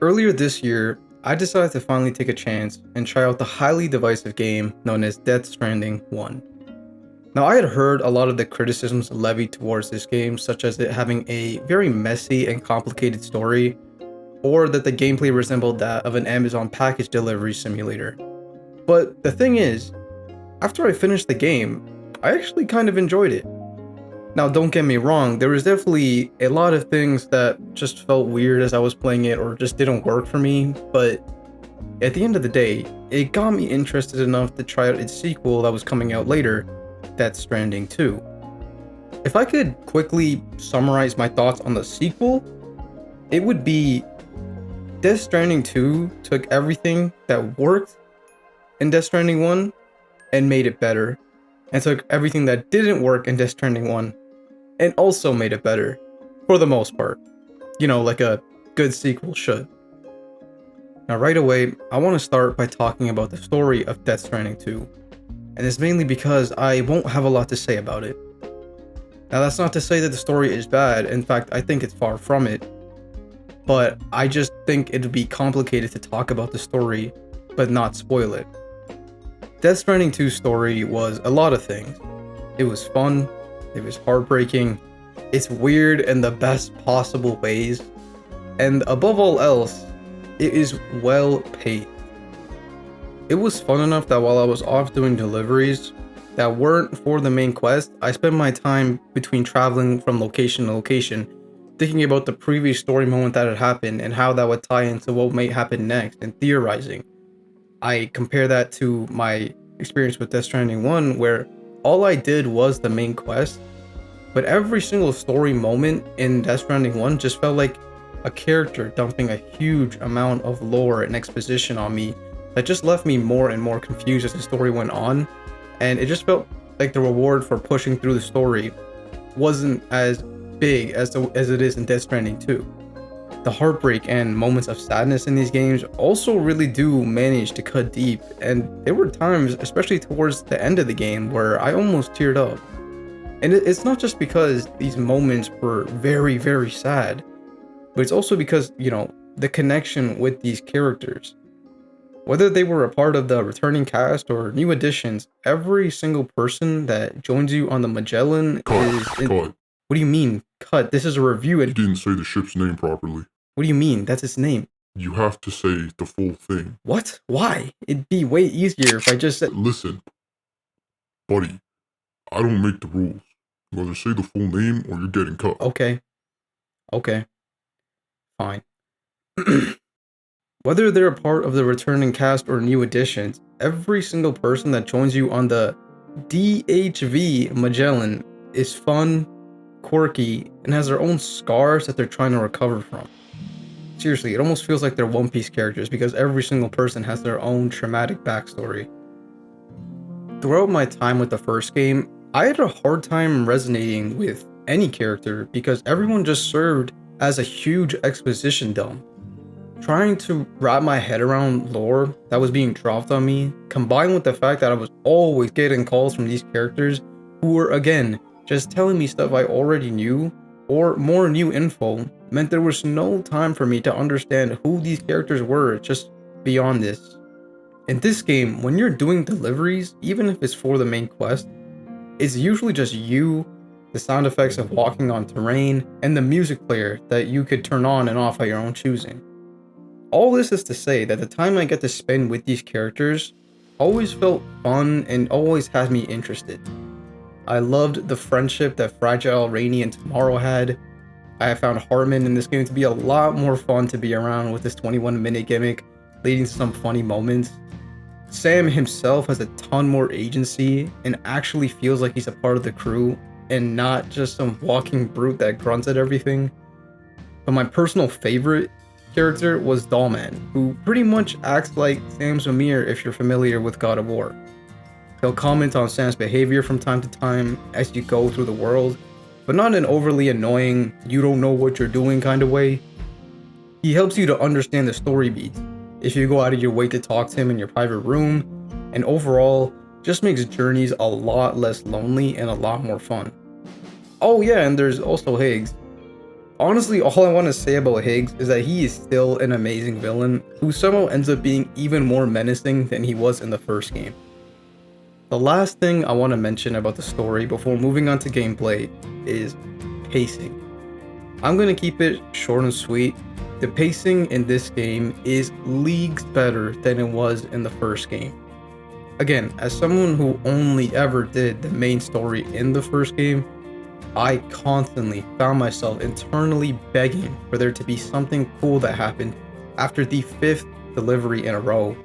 Earlier this year, I decided to finally take a chance and try out the highly divisive game known as Death Stranding 1. Now, I had heard a lot of the criticisms levied towards this game, such as it having a very messy and complicated story, or that the gameplay resembled that of an Amazon package delivery simulator. But the thing is, after I finished the game, I actually kind of enjoyed it. Now, don't get me wrong, there was definitely a lot of things that just felt weird as I was playing it or just didn't work for me, but at the end of the day, it got me interested enough to try out its sequel that was coming out later, Death Stranding 2. If I could quickly summarize my thoughts on the sequel, it would be Death Stranding 2 took everything that worked in Death Stranding 1 and made it better, and took everything that didn't work in Death Stranding 1 and also made it better, for the most part. Like a good sequel should. Now, right away, I want to start by talking about the story of Death Stranding 2, and it's mainly because I won't have a lot to say about it. Now, that's not to say that the story is bad, in fact, I think it's far from it, but I just think it'd be complicated to talk about the story, but not spoil it. Death Stranding 2's story was a lot of things. It was fun, it was heartbreaking, it's weird in the best possible ways, and above all else, it is well paced. It was fun enough that while I was off doing deliveries that weren't for the main quest, I spent my time between traveling from location to location, thinking about the previous story moment that had happened and how that would tie into what might happen next, and theorizing. I compare that to my experience with Death Stranding 1, where all I did was the main quest, but every single story moment in Death Stranding 1 just felt like a character dumping a huge amount of lore and exposition on me that just left me more and more confused as the story went on, and it just felt like the reward for pushing through the story wasn't as big as it is in Death Stranding 2. The heartbreak and moments of sadness in these games also really do manage to cut deep, and there were times, especially towards the end of the game, where I almost teared up. And it's not just because these moments were very, very sad, but it's also because, the connection with these characters. Whether they were a part of the returning cast or new additions, every single person that joins you on the Magellan Cut. What do you mean, cut? This is a review. You didn't say the ship's name properly. What do you mean? That's its name. You have to say the full thing. What? Why? It'd be way easier if I just said... Listen, buddy, I don't make the rules. You either say the full name or you're getting cut. Okay. Fine. Whether they're a part of the returning cast or new additions, every single person that joins you on the DHV Magellan is fun, quirky, and has their own scars that they're trying to recover from. Seriously, it almost feels like they're One Piece characters because every single person has their own traumatic backstory. Throughout my time with the first game, I had a hard time resonating with any character because everyone just served as a huge exposition dump. Trying to wrap my head around lore that was being dropped on me, combined with the fact that I was always getting calls from these characters who were, again, just telling me stuff I already knew, or more new info, meant there was no time for me to understand who these characters were just beyond this. In this game, when you're doing deliveries, even if it's for the main quest, it's usually just you, the sound effects of walking on terrain, and the music player that you could turn on and off at your own choosing. All this is to say that the time I get to spend with these characters always felt fun and always has me interested. I loved the friendship that Fragile, Rainy, and Tomorrow had. I have found Hartman in this game to be a lot more fun to be around with this 21-minute gimmick, leading to some funny moments. Sam himself has a ton more agency and actually feels like he's a part of the crew and not just some walking brute that grunts at everything. But my personal favorite character was Dollman, who pretty much acts like Sam's Mimir if you're familiar with God of War. He'll comment on Sam's behavior from time to time as you go through the world, but not in an overly annoying, you don't know what you're doing kind of way. He helps you to understand the story beats if you go out of your way to talk to him in your private room, and overall, just makes journeys a lot less lonely and a lot more fun. Oh yeah, and there's also Higgs. honestly, all I want to say about Higgs is that he is still an amazing villain who somehow ends up being even more menacing than he was in the first game. The last thing I want to mention about the story before moving on to gameplay is pacing. I'm going to keep it short and sweet. The pacing in this game is leagues better than it was in the first game. Again, as someone who only ever did the main story in the first game, I constantly found myself internally begging for there to be something cool that happened after the 5th delivery in a row,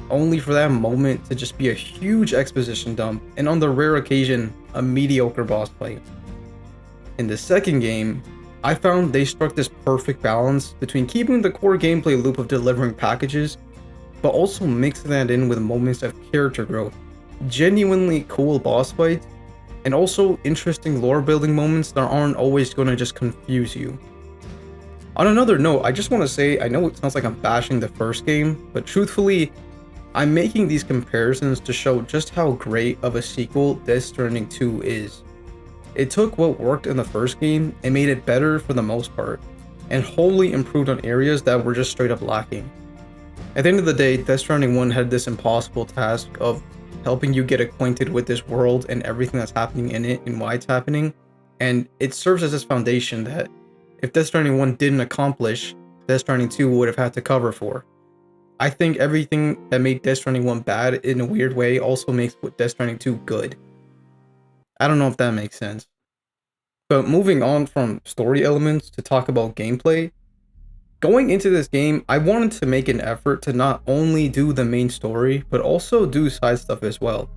only for that moment to just be a huge exposition dump and on the rare occasion, a mediocre boss fight. In the second game, I found they struck this perfect balance between keeping the core gameplay loop of delivering packages, but also mixing that in with moments of character growth, genuinely cool boss fights, and also interesting lore building moments that aren't always going to just confuse you. On another note, I just want to say, I know it sounds like I'm bashing the first game, but truthfully, I'm making these comparisons to show just how great of a sequel Death Stranding 2 is. It took what worked in the first game and made it better for the most part, and wholly improved on areas that were just straight up lacking. At the end of the day, Death Stranding 1 had this impossible task of helping you get acquainted with this world and everything that's happening in it and why it's happening, and it serves as this foundation that if Death Stranding 1 didn't accomplish, Death Stranding 2 would have had to cover for. I think everything that made Death Stranding 1 bad in a weird way also makes Death Stranding 2 good. I don't know if that makes sense. But moving on from story elements to talk about gameplay, going into this game, I wanted to make an effort to not only do the main story, but also do side stuff as well.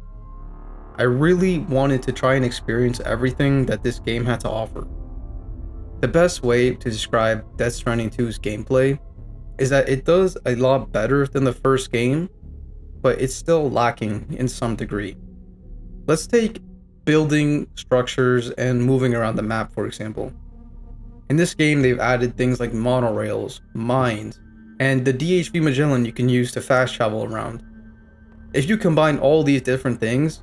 I really wanted to try and experience everything that this game had to offer. The best way to describe Death Stranding 2's gameplay is that it does a lot better than the first game, but it's still lacking in some degree. Let's take building structures and moving around the map, for example. In this game, they've added things like monorails, mines, and the DHV Magellan you can use to fast travel around. If you combine all these different things,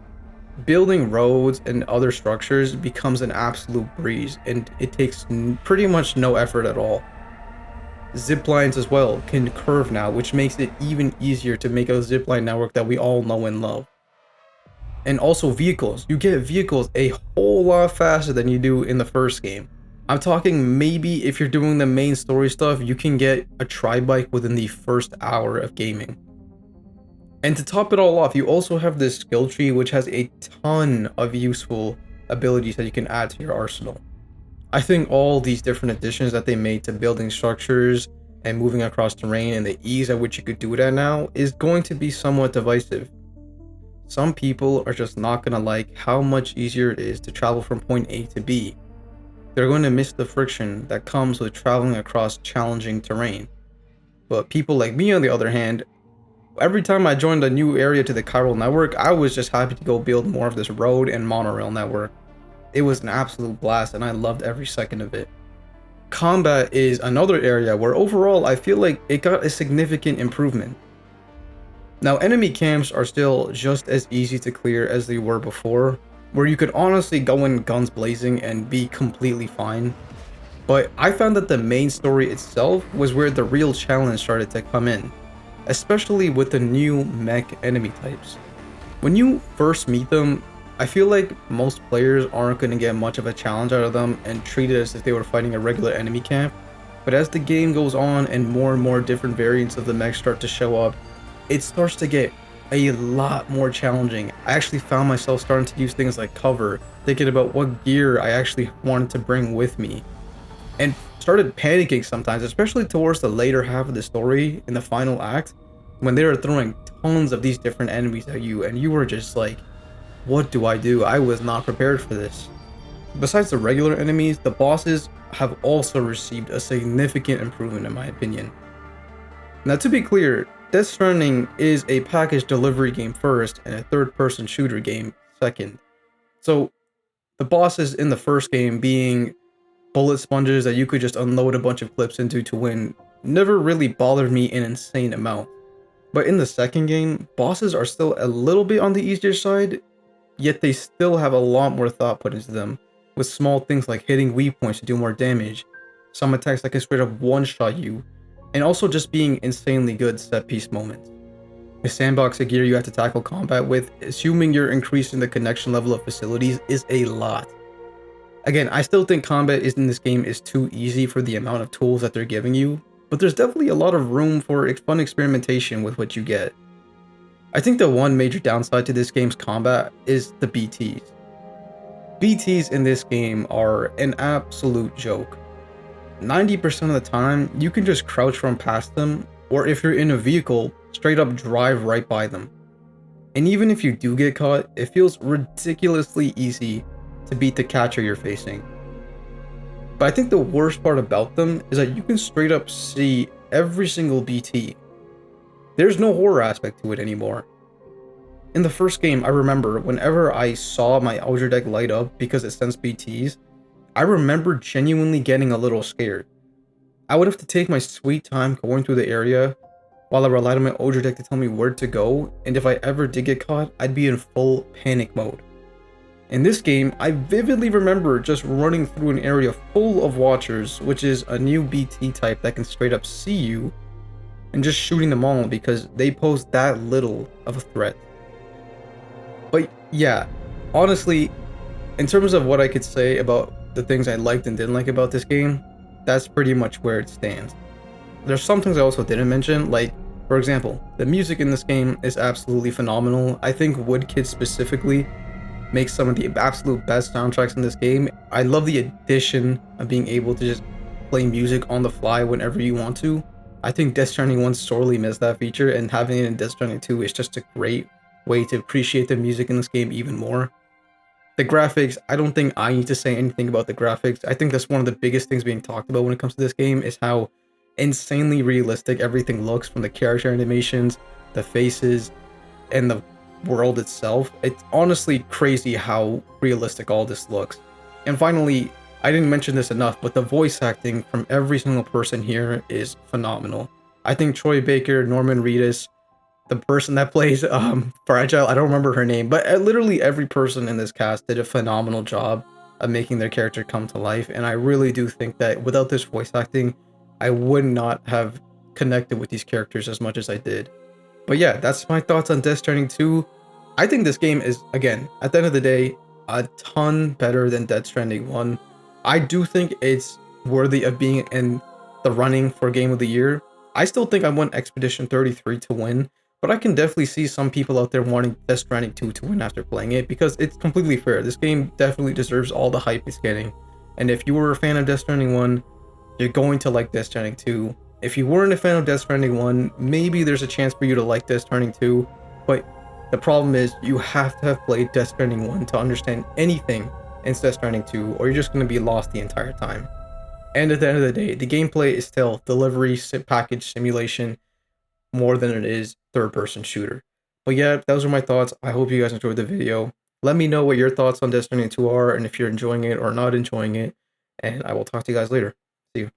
building roads and other structures becomes an absolute breeze, and it takes pretty much no effort at all. Zip lines as well can curve now, which makes it even easier to make a zipline network that we all know and love. And also vehicles. You get vehicles a whole lot faster than you do in the first game. I'm talking maybe if you're doing the main story stuff, you can get a tri-bike within the first hour of gaming. And to top it all off, you also have this skill tree which has a ton of useful abilities that you can add to your arsenal. I think all these different additions that they made to building structures and moving across terrain and the ease at which you could do that now is going to be somewhat divisive. Some people are just not going to like how much easier it is to travel from point A to B. They're going to miss the friction that comes with traveling across challenging terrain. But people like me, on the other hand, every time I joined a new area to the chiral network, I was just happy to go build more of this road and monorail network. It was an absolute blast and I loved every second of it. Combat is another area where overall I feel like it got a significant improvement. Now, enemy camps are still just as easy to clear as they were before, where you could honestly go in guns blazing and be completely fine. But I found that the main story itself was where the real challenge started to come in, especially with the new mech enemy types. When you first meet them, I feel like most players aren't going to get much of a challenge out of them and treat it as if they were fighting a regular enemy camp. But as the game goes on and more different variants of the mech start to show up, it starts to get a lot more challenging. I actually found myself starting to use things like cover, thinking about what gear I actually wanted to bring with me, and started panicking sometimes, especially towards the later half of the story in the final act, when they were throwing tons of these different enemies at you, and you were just like, what do I do? I was not prepared for this. Besides the regular enemies, the bosses have also received a significant improvement in my opinion. Now, to be clear, Death Stranding is a package delivery game first and a third-person shooter game second. So, the bosses in the first game being bullet sponges that you could just unload a bunch of clips into to win never really bothered me an insane amount. But in the second game, bosses are still a little bit on the easier side, yet they still have a lot more thought put into them, with small things like hitting weak points to do more damage, some attacks that can straight up one-shot you, and also just being insanely good set-piece moments. The sandbox of gear you have to tackle combat with, assuming you're increasing the connection level of facilities, is a lot. Again, I still think combat in this game is too easy for the amount of tools that they're giving you, but there's definitely a lot of room for fun experimentation with what you get. I think the one major downside to this game's combat is the BTs. BTs in this game are an absolute joke. 90% of the time, you can just crouch run past them, or if you're in a vehicle, straight up drive right by them. And even if you do get caught, it feels ridiculously easy to beat the catcher you're facing. But I think the worst part about them is that you can straight up see every single BT. There's no horror aspect to it anymore. In the first game, I remember whenever I saw my Elder deck light up because it sensed BTs, I remember genuinely getting a little scared. I would have to take my sweet time going through the area while I relied on my Elder deck to tell me where to go, and if I ever did get caught, I'd be in full panic mode. In this game, I vividly remember just running through an area full of Watchers, which is a new BT type that can straight up see you, and just shooting them all because they pose that little of a threat. But yeah, honestly, in terms of what I could say about the things I liked and didn't like about this game, that's pretty much where it stands. There's some things I also didn't mention, like, for example, the music in this game is absolutely phenomenal. I think Woodkid specifically makes some of the absolute best soundtracks in this game. I love the addition of being able to just play music on the fly whenever you want to. I think Death Stranding 1 sorely missed that feature, and having it in Death Stranding 2 is just a great way to appreciate the music in this game even more. The graphics, I don't think I need to say anything about the graphics. I think that's one of the biggest things being talked about when it comes to this game is how insanely realistic everything looks, from the character animations, the faces, and the world itself. It's honestly crazy how realistic all this looks. And finally, I didn't mention this enough, but the voice acting from every single person here is phenomenal. I think Troy Baker, Norman Reedus, the person that plays Fragile, I don't remember her name, but literally every person in this cast did a phenomenal job of making their character come to life, and I really do think that without this voice acting, I would not have connected with these characters as much as I did. But yeah, that's my thoughts on Death Stranding 2. I think this game is, again, at the end of the day, a ton better than Death Stranding 1. I do think it's worthy of being in the running for Game of the Year. I still think I want Expedition 33 to win, but I can definitely see some people out there wanting Death Stranding 2 to win after playing it, because it's completely fair. This game definitely deserves all the hype it's getting. And if you were a fan of Death Stranding 1, you're going to like Death Stranding 2. If you weren't a fan of Death Stranding 1, maybe there's a chance for you to like Death Stranding 2, but the problem is you have to have played Death Stranding 1 to understand anything in Death Stranding 2, or you're just going to be lost the entire time. And at the end of the day, the gameplay is still delivery package simulation more than it is third-person shooter. But yeah, those are my thoughts. I hope you guys enjoyed the video. Let me know what your thoughts on Death Stranding 2 are, and if you're enjoying it or not enjoying it, and I will talk to you guys later. See you.